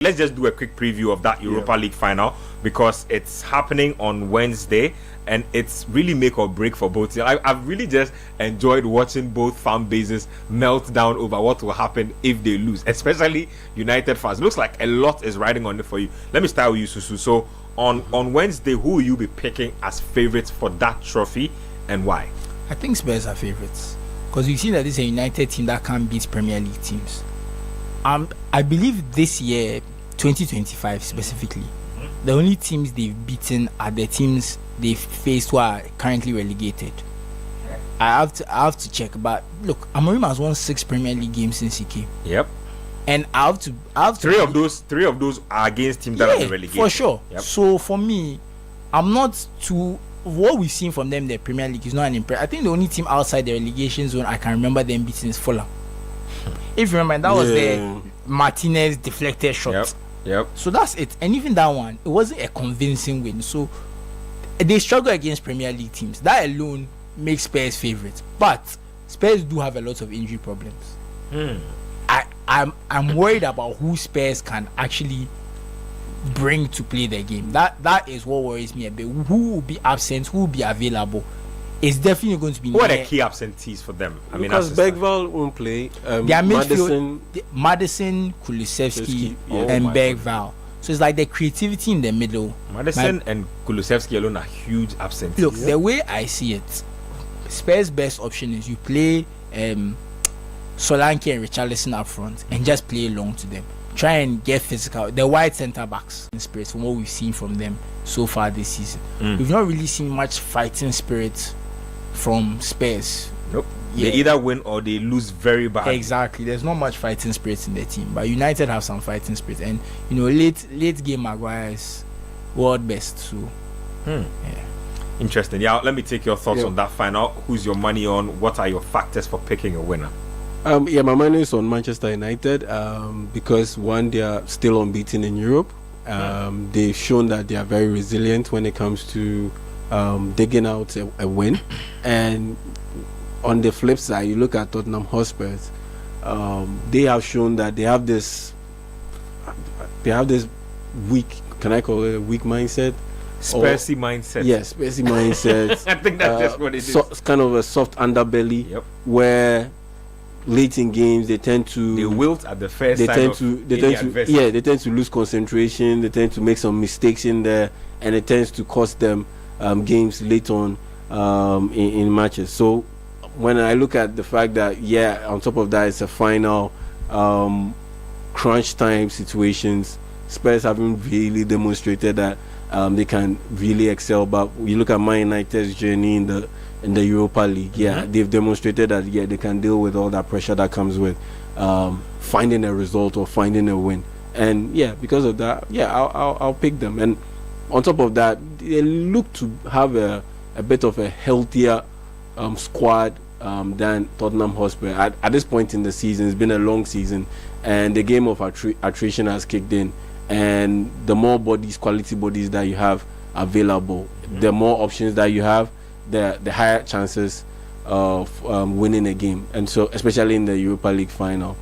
let's just do a quick preview of that Europa League final, because it's happening on Wednesday and it's really make or break for both teams. I've really just enjoyed watching both fan bases melt down over what will happen if they lose, especially United fans. Looks like a lot is riding on it for you. Let me start with you, Susu. So on Wednesday, who will you be picking as favorites for that trophy and why? I think Spurs are favorites because we've seen that this is a United team that can beat Premier League teams. I believe this year, 2025 specifically, the only teams they've beaten are the teams they've faced who are currently relegated. I have to check, but look, Amorim has won 6 Premier League games since he came. Yep. And I have to three of those are against teams that are relegated. For sure. Yep. So for me, I'm not too. What we've seen from them, the Premier League is not an impress. I think the only team outside the relegation zone I can remember them beating is Fulham. If you remember, that was the Martinez deflected shot. Yep. So that's it. And even that one, it wasn't a convincing win. So they struggle against Premier League teams. That alone makes Spurs favourites. But Spurs do have a lot of injury problems. I'm worried about who Spurs can actually bring to play the game. That is what worries me a bit. Who will be absent? Who will be available? It's definitely going to be. What are the key absentees for them? I mean, because Bergvall won't play. Their midfield, Madison, Kulusevski, and Bergvall. So it's like the creativity in the middle. Madison and Kulusevski alone are huge absentees. Look, the way I see it, Spurs' best option is you play Solanke and Richarlison up front and just play long to them. Try and get physical. The wide centre backs in spirit from what we've seen from them so far this season. We've not really seen much fighting spirit from Spurs. Nope. They either win or they lose very bad. Exactly. There's not much fighting spirit in the team, but United have some fighting spirit, and late game Maguire is world best. So interesting. Yeah, let me take your thoughts on that final. Who's your money on? What are your factors for picking a winner? My money is on Manchester United because one, they are still unbeaten in Europe. They've shown that they are very resilient when it comes to digging out a win. And on the flip side, you look at Tottenham Hotspur. They have shown that they have this weak, can I call it a weak mindset? Spursy mindset. Yes, Spursy mindset. I think that's just what it is. It's kind of a soft underbelly where late in games they tend to wilt at the first they tend to lose concentration. They tend to make some mistakes in there, and it tends to cost them games late on in matches. So when I look at the fact that on top of that it's a final crunch time situations, Spurs haven't really demonstrated that they can really excel. But you look at Man United's journey in the Europa League, they've demonstrated that they can deal with all that pressure that comes with finding a result or finding a win. And because of that, I'll pick them. And on top of that, they look to have a bit of a healthier squad than Tottenham Hotspur. At this point in the season, it's been a long season, and the game of attrition has kicked in. And the more quality bodies that you have available, the more options that you have, the higher chances of winning a game. And so, especially in the Europa League final,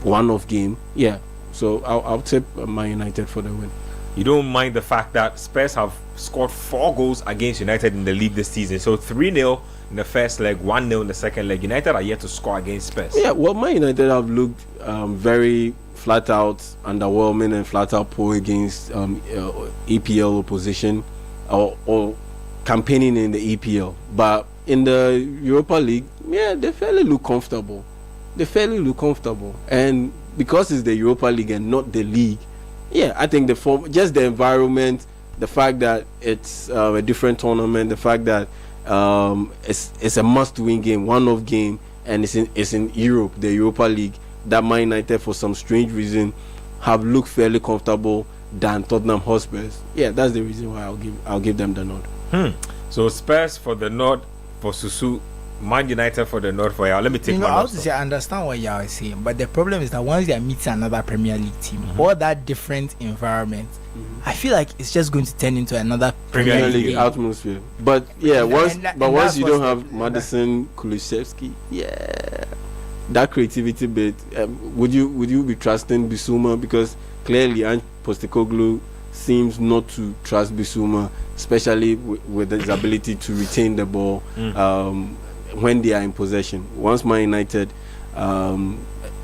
one-off game, so I'll tip Man United for the win. You don't mind the fact that Spurs have scored 4 goals against United in the league this season. So 3-0 in the first leg, 1-0 in the second leg. United are yet to score against Spurs. Man United have looked very flat out underwhelming and flat out poor against EPL opposition or campaigning in the EPL. But in the Europa League, they fairly look comfortable. And because it's the Europa League and not the league, I think the form, just the environment, the fact that it's a different tournament, the fact that it's a must-win game, one-off game, and it's in Europe, the Europa League, that Man United, for some strange reason, have looked fairly comfortable than Tottenham Hotspur. That's the reason why I'll give them the nod. So Spurs for the nod for Susu, Man United for the nod for y'all. Let me take I have to say I understand what y'all are saying, but the problem is that once they are meeting another Premier League team, all that different environment, I feel like it's just going to turn into another Premier League atmosphere. But once you don't have Madison, Kulusevski, that creativity bit, would you be trusting Bissouma? Because clearly Postecoglou seems not to trust Bissouma, especially with his ability to retain the ball when they are in possession. Once Man United are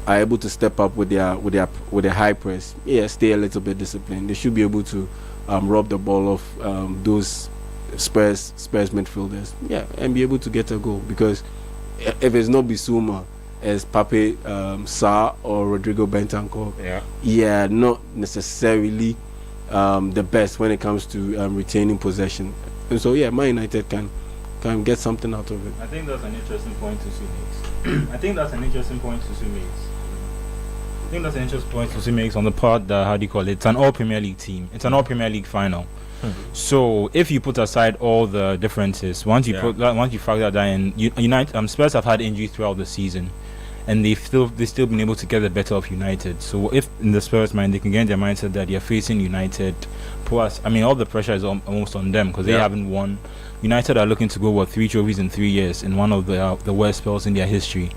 able to step up with their high press, stay a little bit disciplined, they should be able to rob the ball off those Spurs midfielders, and be able to get a goal. Because if it's not Bissouma, as Pape Sarr or Rodrigo Bentancur, not necessarily the best when it comes to retaining possession. And so Man United can get something out of it. I think that's an interesting point Susie makes on the part that, it's an all Premier League team. It's an all Premier League final. So if you put aside all the differences, once you factor that in, Spurs have had injuries throughout the season, and they've still been able to get the better of United. So if in the Spurs' mind they can get in their mindset that they're facing United, plus all the pressure is almost on them because they haven't won. United are looking to go 3 trophies in 3 years in one of the worst spells in their history.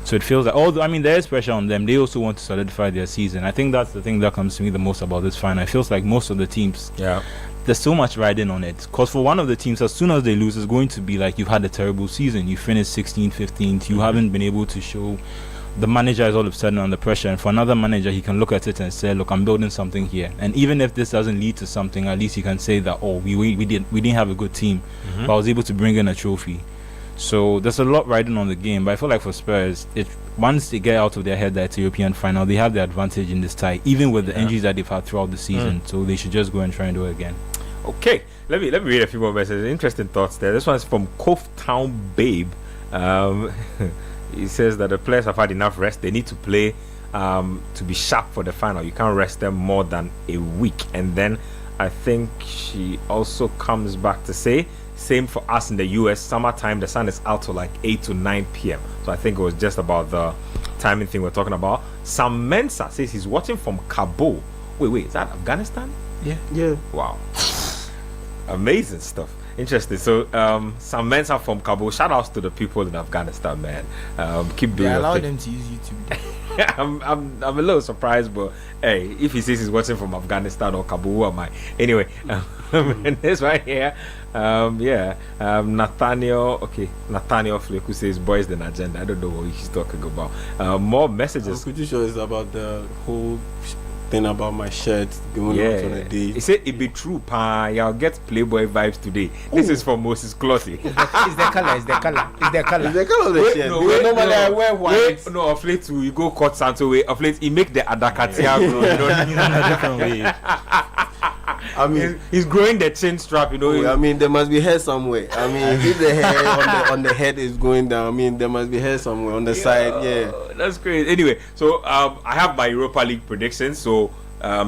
So it feels like there is pressure on them. They also want to solidify their season. I think that's the thing that comes to me the most about this final. It feels like most of the teams, there's so much riding on it. Because for one of the teams, as soon as they lose, it's going to be like you've had a terrible season. You finished 16th, 15th. You haven't been able to show. The manager is all of a sudden under pressure. And for another manager, he can look at it and say, look, I'm building something here. And even if this doesn't lead to something, at least he can say that, we didn't have a good team, but I was able to bring in a trophy. So there's a lot riding on the game. But I feel like for Spurs, once they get out of their head that it's a European final, they have the advantage in this tie, even with the injuries that they've had throughout the season. So they should just go and try and do it again. Okay, let me read a few more messages. Interesting thoughts there. This one's from Cove Town Babe. He says that the players have had enough rest. They need to play to be sharp for the final. You can't rest them more than a week. And then I think she also comes back to say, same for us in the US. Summertime, the sun is out to like 8 to 9 p.m. So I think it was just about the timing thing we're talking about. Sam Mensah says he's watching from Kabul. Wait, is that Afghanistan? Yeah. Wow. Amazing stuff. Interesting. So Sam Mensah from Kabul. Shout outs to the people in Afghanistan, man. Keep doing allow your them to use YouTube. I'm a little surprised, but hey, if he says he's watching from Afghanistan or Kabul, who am I? Anyway, and this right here, Nathaniel Flake, who says boys than agenda. I don't know what he's talking about. More messages. Could you show us about the whole thing about my shirt going out on a day? He said it be true, pa. Y'all get Playboy vibes today. This is from Moses Clotty. It's the color. It's the color of the shirt. Normally I wear white. No, of late you go cut Santo way. Of late he make the adakatia grow. You know, in a different way. I mean, he's growing the chin strap. You know. I mean, there must be hair somewhere. I mean, if the hair on the head is going down, I mean, there must be hair somewhere on the side. Yeah, that's great. Anyway, so I have my Europa League predictions. So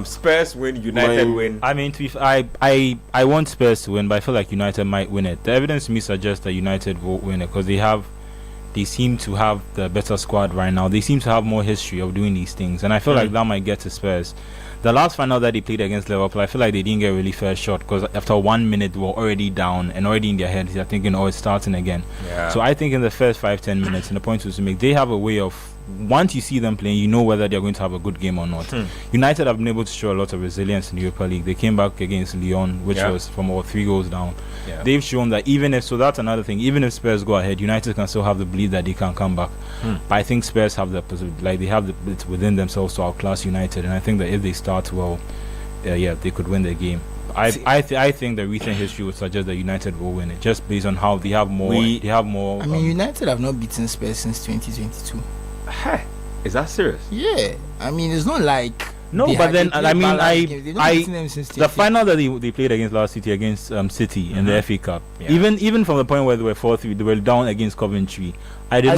Spurs win, United win. I mean, I want Spurs to win, but I feel like United might win it. The evidence to me suggests that United will win it because they seem to have the better squad right now. They seem to have more history of doing these things, and I feel like that might get to Spurs. The last final that they played against Liverpool, I feel like they didn't get a really fair shot because after 1 minute they were already down and already in their heads they're thinking, it's starting again. So I think in the first 5-10 minutes, and the point was to make, they have a way of, once you see them playing, you know whether they're going to have a good game or not. United have been able to show a lot of resilience in the Europa League. They came back against Lyon, which was from 3 goals down. They've shown that so that's another thing, even if Spurs go ahead, United can still have the belief that they can come back. But I think Spurs have it's within themselves to outclass United, and I think that if they start well, they could win the game. I think the recent history would suggest that United will win it, just based on how they have more. I mean, United have not beaten Spurs since 2022. Hey, is that serious? Yeah, I mean, it's not like but then I mean, the final that they played against last City against City in the FA Cup, even from the point where they were 4-3, they were down against Coventry. I did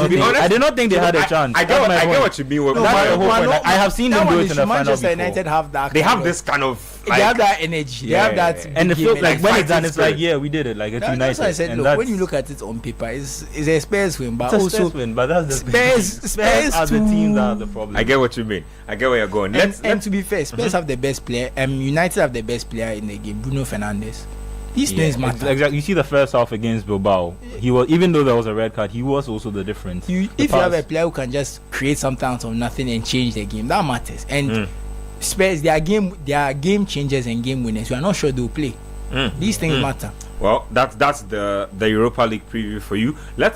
not think they had a chance. I get what you mean. I have seen them do it in the final Manchester before. United have that. They have this kind of. They have that energy. They have that. And it feels like when it's done, it's like, we did it. Like it's United. That's why I said, look, when you look at it on paper, it's a Spurs win, but it's also win. But that's the Spurs are the team that are the problem. I get what you mean. I get where you're going. And to be fair, Spurs have the best player. United have the best player in the game, Bruno Fernandes. These things matter. Exactly. You see the first half against Bilbao. He was, even though there was a red card, he was also the difference. If you have a player who can just create something out of nothing and change the game, that matters. And Spurs, they are game changers and game winners. We are not sure they'll play. These things matter. Well, that's the Europa League preview for you. Let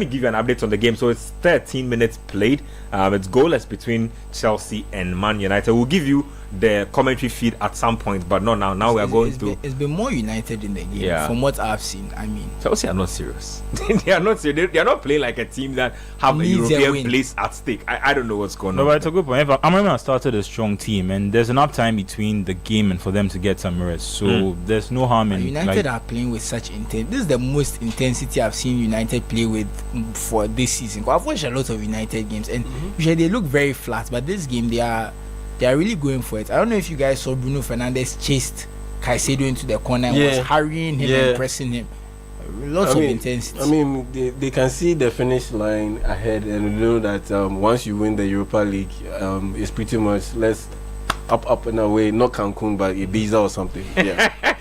me give you an update on the game. So it's 13 minutes played. It's goalless between Chelsea and Man United. We'll give you the commentary feed at some point, but not now. Now It's been more United in the game from what I've seen. I mean, Chelsea are not serious. They are not serious. They are not playing like a team that have a European place at stake. I don't know what's going on. No, but it's a good point. Panorama started a strong team, and there's enough time between the game and for them to get some rest. So there's no harm in United are playing with such intent. This is the most intensity I've seen United play with for this season. I've watched a lot of United games, and usually they look very flat, but this game they are really going for it. I don't know if you guys saw Bruno Fernandes chased Caicedo into the corner and was hurrying him and pressing him. Lots of intensity. I mean, they can see the finish line ahead and know that once you win the Europa League, it's pretty much up and away. Not Cancun, but Ibiza or something. Yeah.